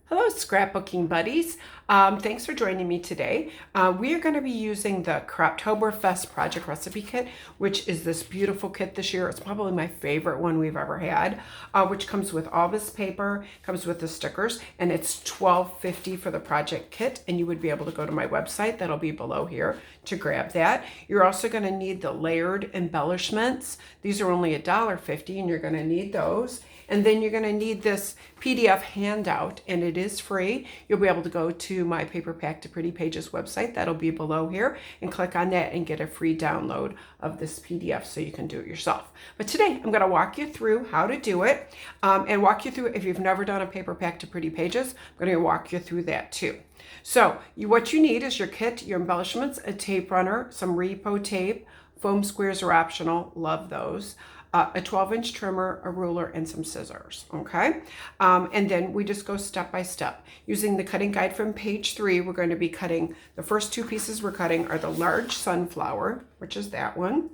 Hello, scrapbooking buddies. Thanks for joining me today. We are going to be using the Croptoberfest project recipe kit, which is this beautiful kit this year. It's probably my favorite one we've ever had, which comes with all this paper, comes with the stickers, and it's $12.50 for the project kit. And you would be able to go to my website, that'll be below here, to grab that. You're also going to need the layered embellishments. These are only $1.50, and you're going to need those. And then you're going to need this PDF handout, and it is free. You'll be able to go to my Paper Pack to Pretty Pages website. That'll be below here, and click on that and get a free download of this PDF so you can do it yourself. But today I'm going to walk you through how to do it and walk you through, if you've never done a Paper Pack to Pretty Pages, I'm going to walk you through that too. So what you need is your kit, your embellishments, a tape runner, some repo tape, foam squares are optional, love those. A 12-inch trimmer, a ruler, and some scissors, okay? And then we just go step by step. Using the cutting guide from page 3, we're going to be cutting, the first two pieces we're cutting are the large sunflower, which is that one,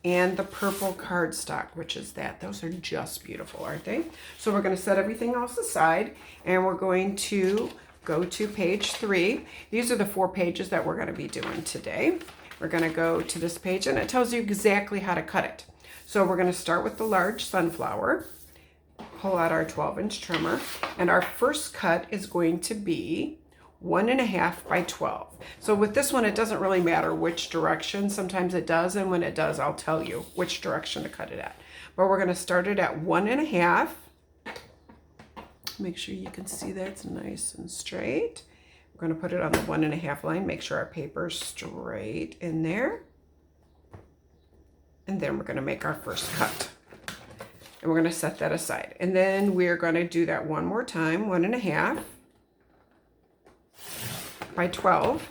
and the purple cardstock, which is that. Those are just beautiful, aren't they? So we're going to set everything else aside, and we're going to go to page 3. These are the 4 pages that we're going to be doing today. We're going to go to this page, and it tells you exactly how to cut it. So we're going to start with the large sunflower, pull out our 12-inch trimmer, and our first cut is going to be 1.5 by 12. So with this one, it doesn't really matter which direction. Sometimes it does, and when it does, I'll tell you which direction to cut it at. But we're going to start it at 1.5. Make sure you can see that's nice and straight. We're going to put it on the 1.5 line. Make sure our paper's straight in there. And then we're going to make our first cut. And we're going to set that aside. And then we're going to do that one more time, 1.5 by 12.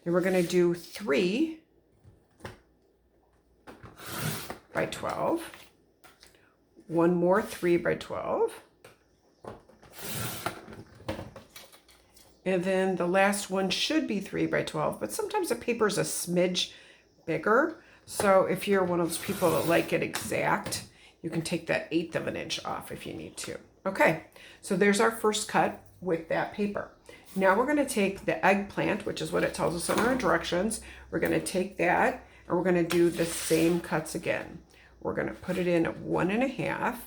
Then we're going to do 3 by 12. One more 3 by 12. And then the last one should be 3 by 12, but sometimes the paper is a smidge bigger. So if you're one of those people that like it exact, you can take that 1/8 of an inch off if you need to. Okay, so there's our first cut with that paper. Now we're going to take the eggplant, which is what it tells us in our directions. We're going to take that and we're going to do the same cuts again. We're going to put it in at 1.5.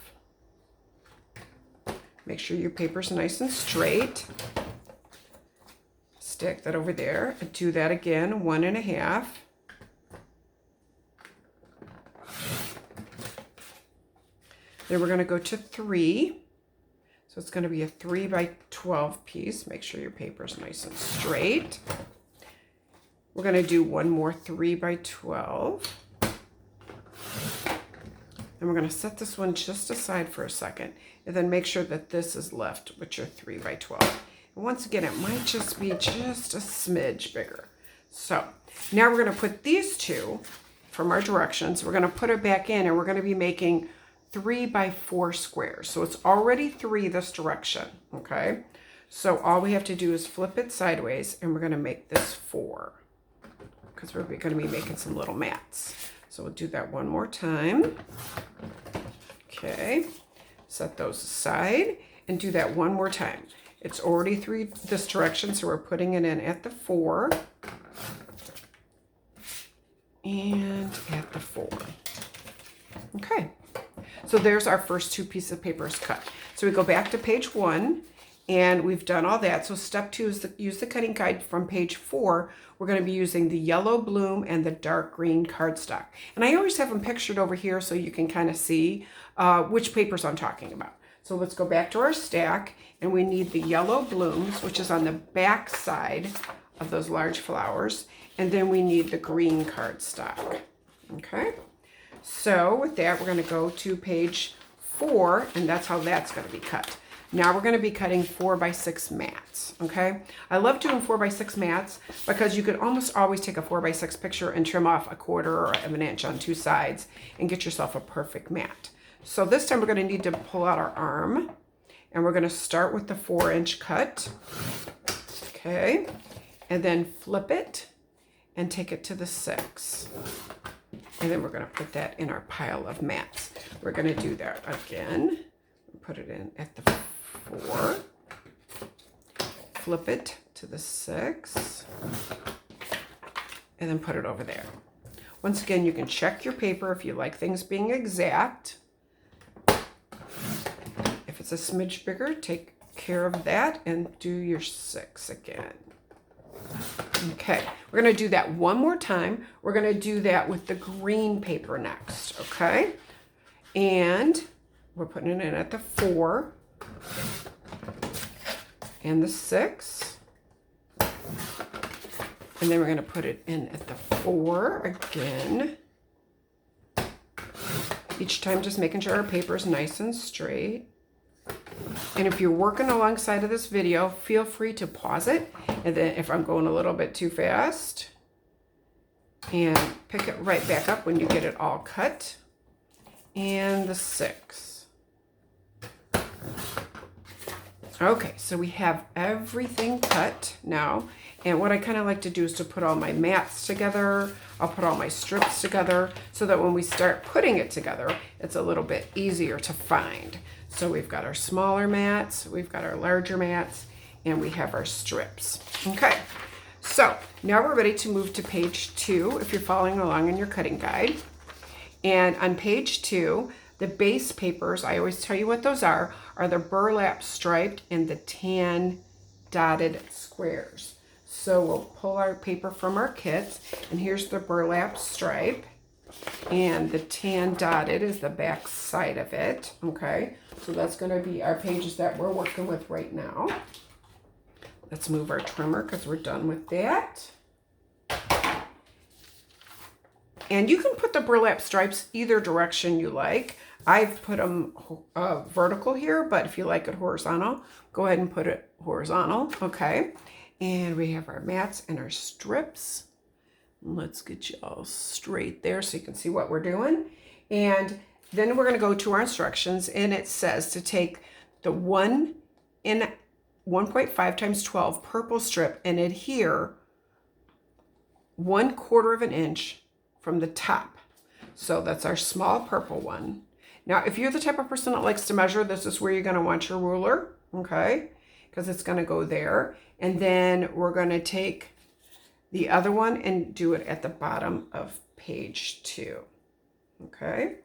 Make sure your paper's nice and straight. Stick that over there and do that again, 1.5. Then we're going to go to 3. So it's going to be a 3 by 12 piece. Make sure your paper is nice and straight. We're going to do one more 3 by 12. And we're going to set this one just aside for a second. And then make sure that this is left with your 3 by 12. And once again, it might just be just a smidge bigger. So now we're going to put these two from our directions. We're going to put it back in, and we're going to be making 3 by 4 squares. So it's already 3 this direction, okay? So all we have to do is flip it sideways, and we're going to make this 4 because we're going to be making some little mats. So we'll do that one more time. Okay, set those aside and do that one more time. It's already 3 this direction, so we're putting it in at the 4 and at the 4. Okay. So there's our first 2 pieces of papers cut. So we go back to page 1, and we've done all that. So step 2 is use the cutting guide from page 4. We're going to be using the yellow bloom and the dark green cardstock. And I always have them pictured over here so you can kind of see which papers I'm talking about. So let's go back to our stack, and we need the yellow blooms, which is on the back side of those large flowers. And then we need the green cardstock. Okay. So with that, we're going to go to page 4, and that's how that's going to be cut. Now we're going to be cutting 4 by 6 mats, okay? I love doing 4 by 6 mats because you could almost always take a 4 by 6 picture and trim off 1/4 of an inch on 2 sides and get yourself a perfect mat. So this time we're going to need to pull out our arm, and we're going to start with the 4-inch cut, okay? And then flip it and take it to the 6. And then we're going to put that in our pile of mats. We're going to do that again. Put it in at the 4. flip it to the 6 and then put it over there. Once again, you can check your paper if you like things being exact. If it's a smidge bigger, take care of that and do your 6 again. Okay, we're going to do that one more time. We're going to do that with the green paper next, okay? And we're putting it in at the 4 and the 6. And then we're going to put it in at the 4 again. Each time just making sure our paper is nice and straight. And if you're working alongside of this video, feel free to pause it. And then if I'm going a little bit too fast, and pick it right back up when you get it all cut. And the 6. Okay, so we have everything cut now. And what I kind of like to do is to put all my mats together. I'll put all my strips together so that when we start putting it together, it's a little bit easier to find. So we've got our smaller mats, we've got our larger mats, and we have our strips. Okay, so now we're ready to move to page 2 if you're following along in your cutting guide. And on page 2, the base papers, I always tell you what those are the burlap striped and the tan dotted squares. So we'll pull our paper from our kits, and here's the burlap stripe, and the tan dotted is the back side of it, okay? So that's gonna be our pages that we're working with right now. Let's move our trimmer because we're done with that. And you can put the burlap stripes either direction you like. I've put them vertical here, but if you like it horizontal, go ahead and put it horizontal, okay? And we have our mats and our strips. Let's get you all straight there so you can see what we're doing. And then we're gonna go to our instructions, and it says to take the 1 in 1.5 times 12 purple strip and adhere 1/4 of an inch from the top. So that's our small purple one. Now, if you're the type of person that likes to measure, this is where you're gonna want your ruler, okay? Because it's gonna go there. And then we're gonna take the other one and do it at the bottom of page 2, okay?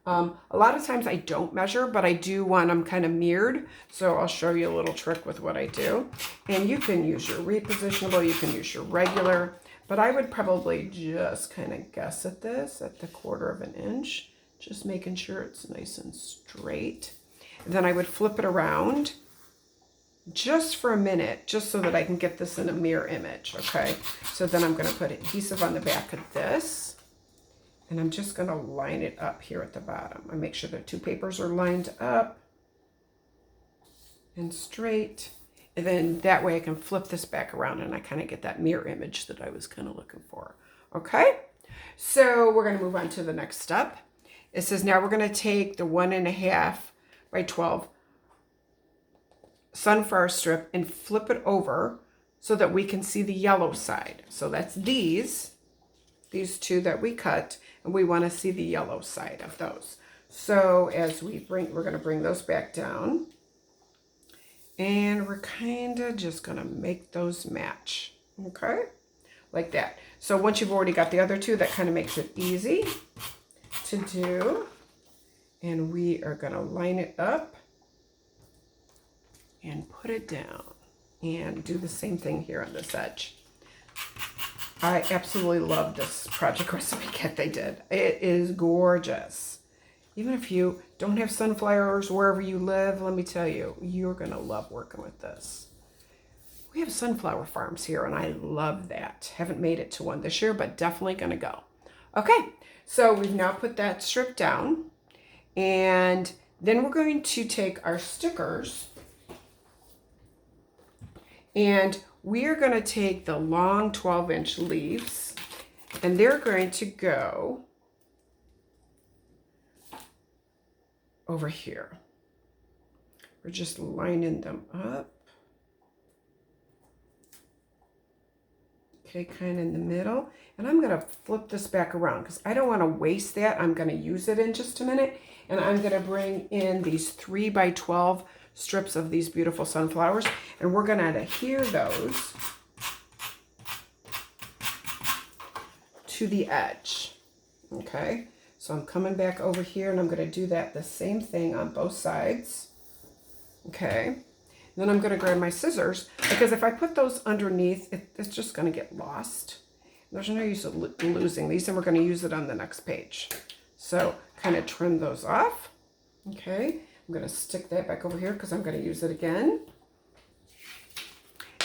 A lot of times I don't measure, but I do want them kind of mirrored. So I'll show you a little trick with what I do. And you can use your repositionable, you can use your regular, but I would probably just kind of guess at this at the 1/4 of an inch, just making sure it's nice and straight. And then I would flip it around just for a minute, just so that I can get this in a mirror image, okay? So then I'm gonna put adhesive on the back of this, and I'm just gonna line it up here at the bottom. I make sure the 2 papers are lined up and straight, and then that way I can flip this back around and I kind of get that mirror image that I was kind of looking for, okay? So we're gonna move on to the next step. It says now we're gonna take the 1.5 by 12 sunflower strip and flip it over so that we can see the yellow side. So that's these 2 that we cut, and we want to see the yellow side of those. So as we're going to bring those back down, and we're kind of just going to make those match, okay? Like that. So once you've already got the other 2, that kind of makes it easy to do. And we are going to line it up and put it down and do the same thing here on this edge. I absolutely love this project recipe kit they did. It is gorgeous. Even if you don't have sunflowers wherever you live, let me tell you, you're gonna love working with this. We have sunflower farms here, and I love that. Haven't made it to one this year, but definitely gonna go. Okay, so we've now put that strip down, and then we're going to take our stickers, and we are going to take the long 12-inch leaves, and they're going to go over here. We're just lining them up. Okay, kind of in the middle. And I'm going to flip this back around because I don't want to waste that. I'm going to use it in just a minute. And I'm going to bring in these 3 by 12 strips of these beautiful sunflowers, and we're going to adhere those to the edge. Okay, so I'm coming back over here and I'm going to do that the same thing on both sides. Okay, then I'm going to grab my scissors, because if I put those underneath, it's just going to get lost. There's no use of losing these, and we're going to use it on the next page. So kind of trim those off. Okay, I'm going to stick that back over here because I'm going to use it again.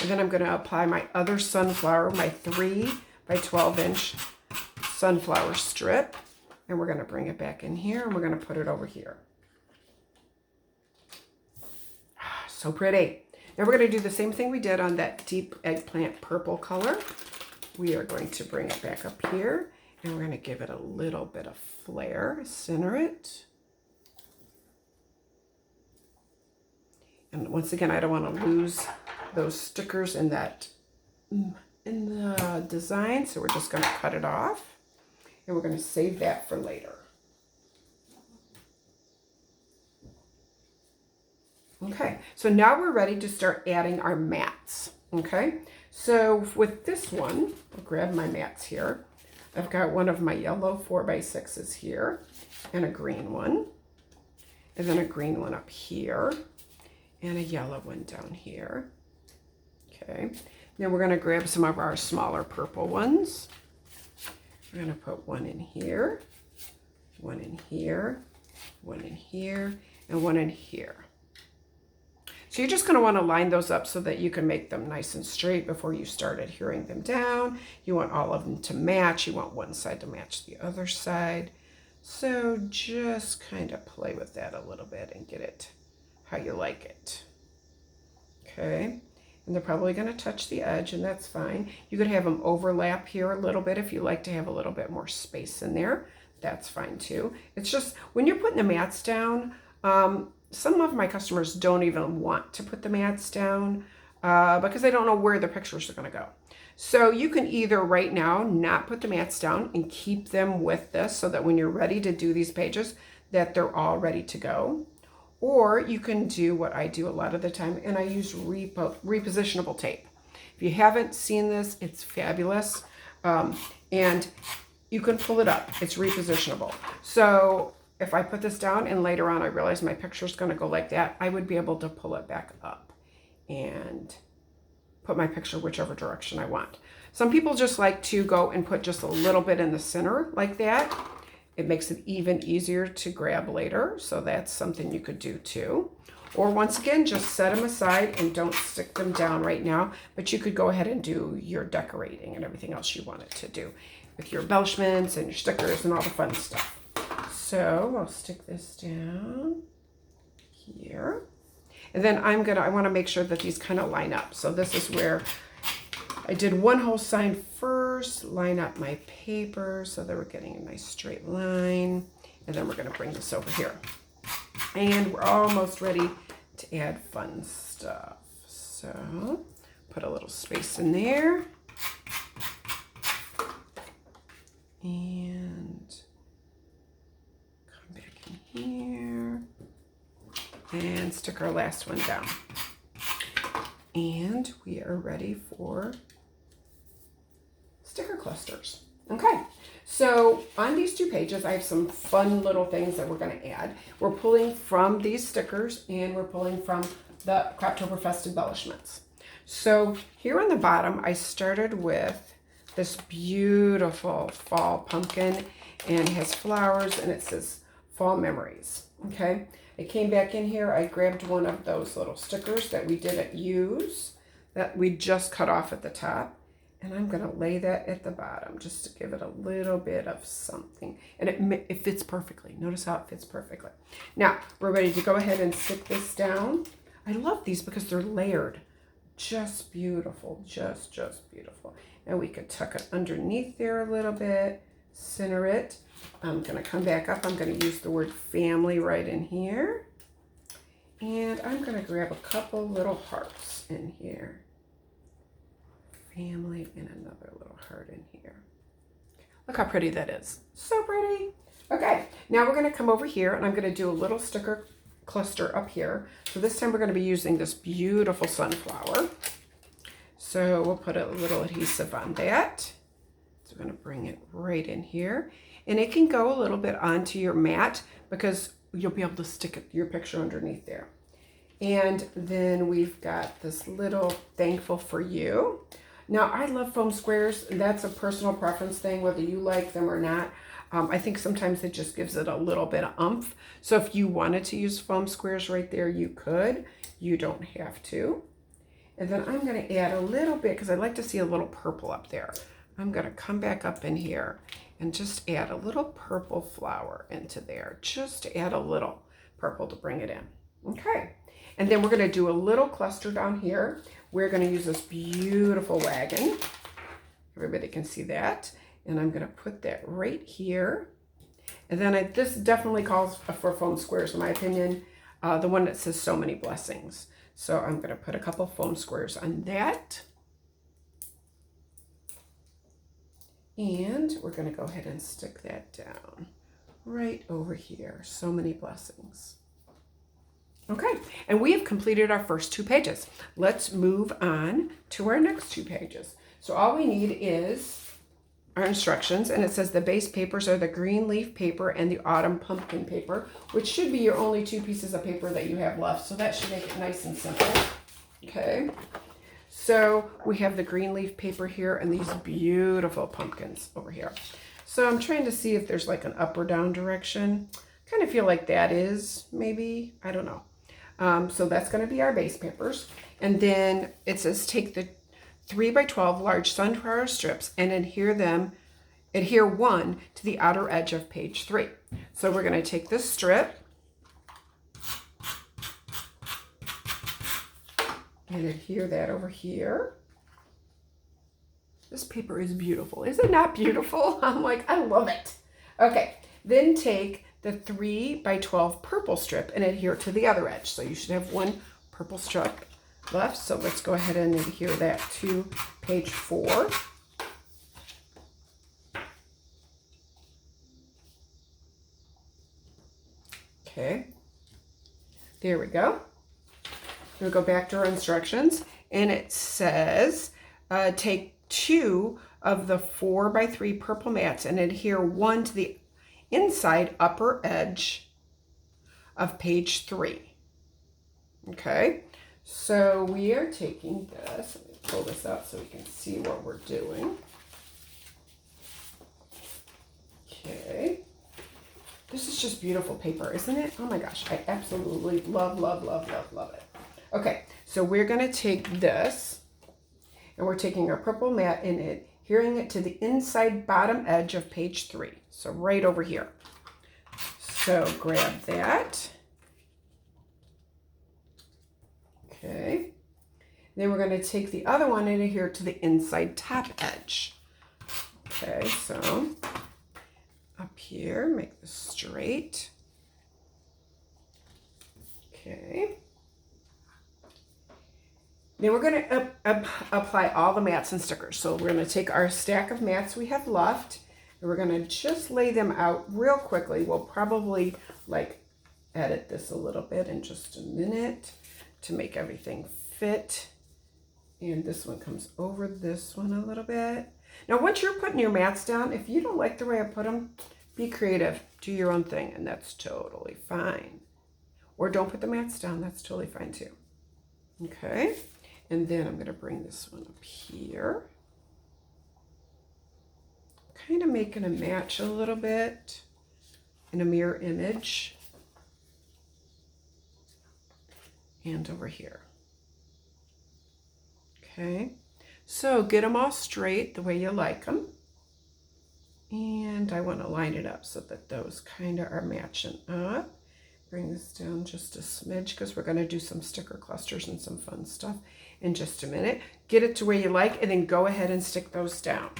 And then I'm going to apply my other sunflower, my 3 by 12 inch sunflower strip. And we're going to bring it back in here, and we're going to put it over here. So pretty. Now we're going to do the same thing we did on that deep eggplant purple color. We are going to bring it back up here, and we're going to give it a little bit of flair, center it. And once again, I don't want to lose those stickers in the design, so we're just going to cut it off, and we're going to save that for later. Okay, so now we're ready to start adding our mats. Okay, so with this one, I'll grab my mats here. I've got one of my yellow 4x6s here, and a green one, and then a green one up here, and a yellow one down here. Okay, then we're going to grab some of our smaller purple ones. We're going to put one in here, one in here, one in here, and one in here. So you're just going to want to line those up so that you can make them nice and straight before you start adhering them down. You want all of them to match. You want one side to match the other side. So just kind of play with that a little bit and get it how you like it. Okay, and they're probably going to touch the edge, and that's fine. You could have them overlap here a little bit if you like to have a little bit more space in there. That's fine too. It's just when you're putting the mats down, some of my customers don't even want to put the mats down because they don't know where the pictures are going to go. So you can either right now not put the mats down and keep them with this so that when you're ready to do these pages that they're all ready to go. Or you can do what I do a lot of the time, and I use repositionable tape. If you haven't seen this, it's fabulous. And you can pull it up. It's repositionable. So if I put this down and later on I realize my picture is going to go like that, I would be able to pull it back up and put my picture whichever direction I want. Some people just like to go and put just a little bit in the center like that. It makes it even easier to grab later, so that's something you could do too. Or once again, just set them aside and don't stick them down right now, but you could go ahead and do your decorating and everything else you wanted to do with your embellishments and your stickers and all the fun stuff. So I'll stick this down here. And then I want to make sure that these kind of line up. So this is where I did one whole sign first, line up my paper so that we're getting a nice straight line. And then we're going to bring this over here. And we're almost ready to add fun stuff. So put a little space in there. And come back in here. And stick our last one down. And we are ready for sticker clusters. Okay, so on these two pages, I have some fun little things that we're going to add. We're pulling from these stickers, and we're pulling from the Croptoberfest embellishments. So here on the bottom, I started with this beautiful fall pumpkin, and it has flowers, and it says fall memories. Okay, I came back in here, I grabbed one of those little stickers that we didn't use, that we just cut off at the top, and I'm going to lay that at the bottom just to give it a little bit of something. And it fits perfectly. Notice how it fits perfectly. Now, we're ready to go ahead and stick this down. I love these because they're layered. Just beautiful, just beautiful. And we could tuck it underneath there a little bit, center it. I'm going to come back up. I'm going to use the word family right in here. And I'm going to grab a couple little hearts in here. Family and another little heart in here. Look how pretty that is. So pretty. Okay, now we're going to come over here and I'm going to do a little sticker cluster up here. So this time we're going to be using this beautiful sunflower. So we'll put a little adhesive on that. So we're going to bring it right in here. And it can go a little bit onto your mat because you'll be able to stick your picture underneath there. And then we've got this little thankful for you. Now, I love foam squares. That's a personal preference thing, whether you like them or not. I think sometimes it just gives it a little bit of oomph. So if you wanted to use foam squares right there, you could. You don't have to. And then I'm going to add a little bit, because I like to see a little purple up there. I'm going to come back up in here and just add a little purple flower into there. Just add a little purple to bring it in. Okay. And then we're going to do a little cluster down here. We're going to use this beautiful wagon. Everybody can see that. And I'm going to put that right here. And then this definitely calls for foam squares, in my opinion. The one that says so many blessings. So I'm going to put a couple foam squares on that. And we're going to go ahead and stick that down right over here. So many blessings. Okay, and we have completed our first 2 pages. Let's move on to our next 2 pages. So all we need is our instructions, and it says the base papers are the green leaf paper and the autumn pumpkin paper, which should be your only 2 pieces of paper that you have left. So that should make it nice and simple. Okay, so we have the green leaf paper here and these beautiful pumpkins over here. So I'm trying to see if there's like an up or down direction. Kind of feel like that is maybe, I don't know. So that's going to be our base papers. And then it says take the 3x12 large sunflower strips and adhere one to the outer edge of page 3. So we're going to take this strip and adhere that over here. This paper is beautiful. Is it not beautiful? I'm like, I love it. Okay, then take the 3x12 purple strip and adhere to the other edge. So you should have one purple strip left. So let's go ahead and adhere that to page 4. Okay, there we go. We'll go back to our instructions, and it says take 2 of the 4x3 purple mats and adhere one to the inside upper edge of page 3. Okay, so we are taking this. Let me pull this out so we can see what we're doing. Okay, this is just beautiful paper, isn't it? Oh my gosh, I absolutely love it. Okay, so we're going to take this, and we're taking our purple mat and adhering it to the inside bottom edge of page 3. So right over here. So grab that. Okay. Then we're going to take the other one and adhere to the inside top edge. Okay, so up here, make this straight. Okay. Then we're going to apply all the mats and stickers. So we're going to take our stack of mats we have left, and we're going to just lay them out real quickly. We'll probably like edit this a little bit in just a minute to make everything fit. And this one comes over this one a little bit. Now, once you're putting your mats down, if you don't like the way I put them, be creative, do your own thing, and that's totally fine. Or don't put the mats down, that's totally fine too. Okay, and then I'm gonna bring this one up here. Kind of making a match a little bit in a mirror image. And over here. Okay, so get them all straight the way you like them. And I want to line it up so that those kind of are matching up. Bring this down just a smidge because we're going to do some sticker clusters and some fun stuff in just a minute. Get it to where you like, and then go ahead and stick those down.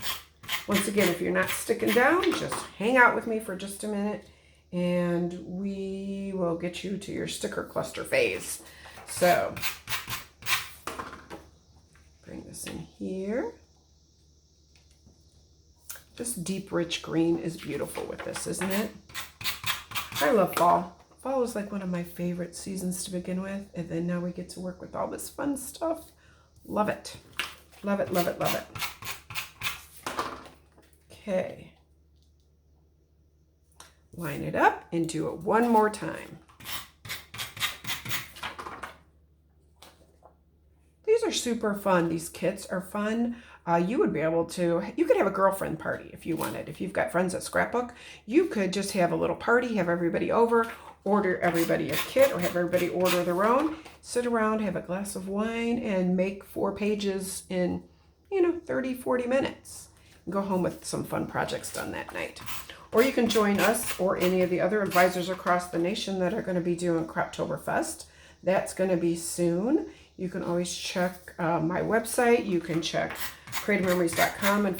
Once again, if you're not sticking down, just hang out with me for just a minute and we will get you to your sticker cluster phase. So bring this in here. This deep, rich green is beautiful with this, isn't it? I love fall. Fall is like one of my favorite seasons to begin with, and then now we get to work with all this fun stuff. Love it. Love it, love it, love it. Okay. Line it up and do it one more time. These are super fun. These kits are fun. You would be able to, you could have a girlfriend party if you wanted. If you've got friends at Scrapbook, you could just have a little party, have everybody over, order everybody a kit or have everybody order their own, sit around, have a glass of wine and make 4 pages in, 30, 40 minutes. And go home with some fun projects done that night. Or you can join us or any of the other advisors across the nation that are going to be doing Croptoberfest. That's going to be soon. You can always check my website. You can check creativememories.com and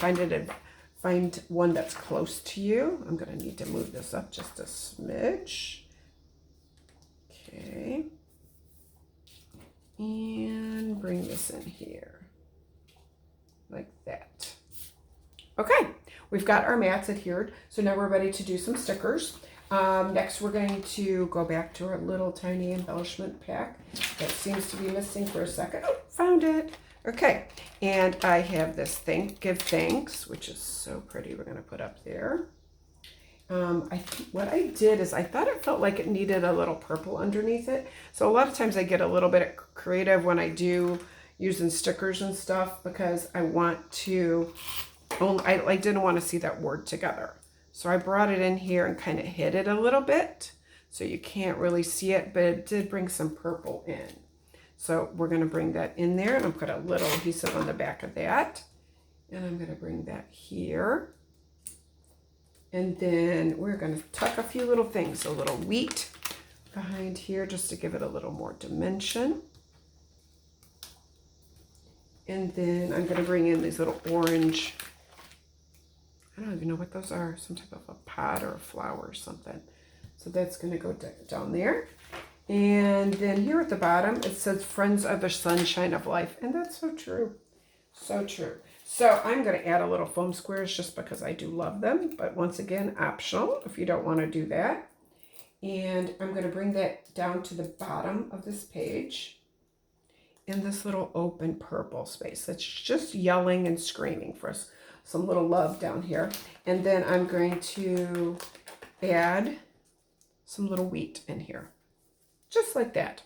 find one that's close to you. I'm going to need to move this up just a smidge. Okay. And bring this in here like that. Okay, we've got our mats adhered. So now we're ready to do some stickers. Next, we're going to go back to our little tiny embellishment pack that seems to be missing for a second. Oh, found it. Okay, and I have this Give Thanks, which is so pretty. We're going to put up there. What I did is I thought it felt like it needed a little purple underneath it. So a lot of times I get a little bit creative when I do using stickers and stuff because I want to, I didn't want to see that word together. So I brought it in here and kind of hid it a little bit so you can't really see it, but it did bring some purple in. So we're going to bring that in there and I'll put a little adhesive on the back of that. And I'm going to bring that here. And then we're going to tuck a few little things, a little wheat behind here just to give it a little more dimension. And then I'm going to bring in these little orange, I don't even know what those are, some type of a pot or a flower or something. So that's going to go down there. And then here at the bottom, it says Friends of the Sunshine of Life. And that's so true. So true. So I'm going to add a little foam squares just because I do love them. But once again, optional if you don't want to do that. And I'm going to bring that down to the bottom of this page in this little open purple space. That's just yelling and screaming for us. Some little love down here. And then I'm going to add some little wheat in here. Just like that.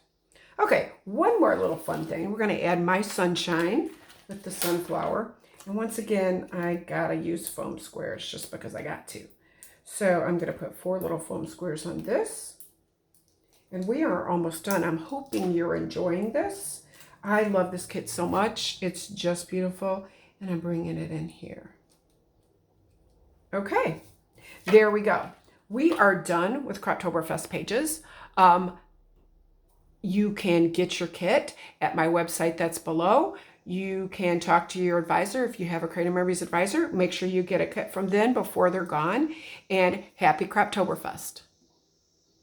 Okay, one more little fun thing. We're going to add my sunshine with the sunflower. And once again, I gotta use foam squares just because I got to. So I'm gonna put 4 little foam squares on this. And we are almost done. I'm hoping you're enjoying this. I love this kit so much. It's just beautiful. And I'm bringing it in here. Okay, there we go. We are done with Croptoberfest pages. You can get your kit at my website that's below. You can talk to your advisor if you have a Creative Memories advisor. Make sure you get a kit from them before they're gone. And happy Croptoberfest.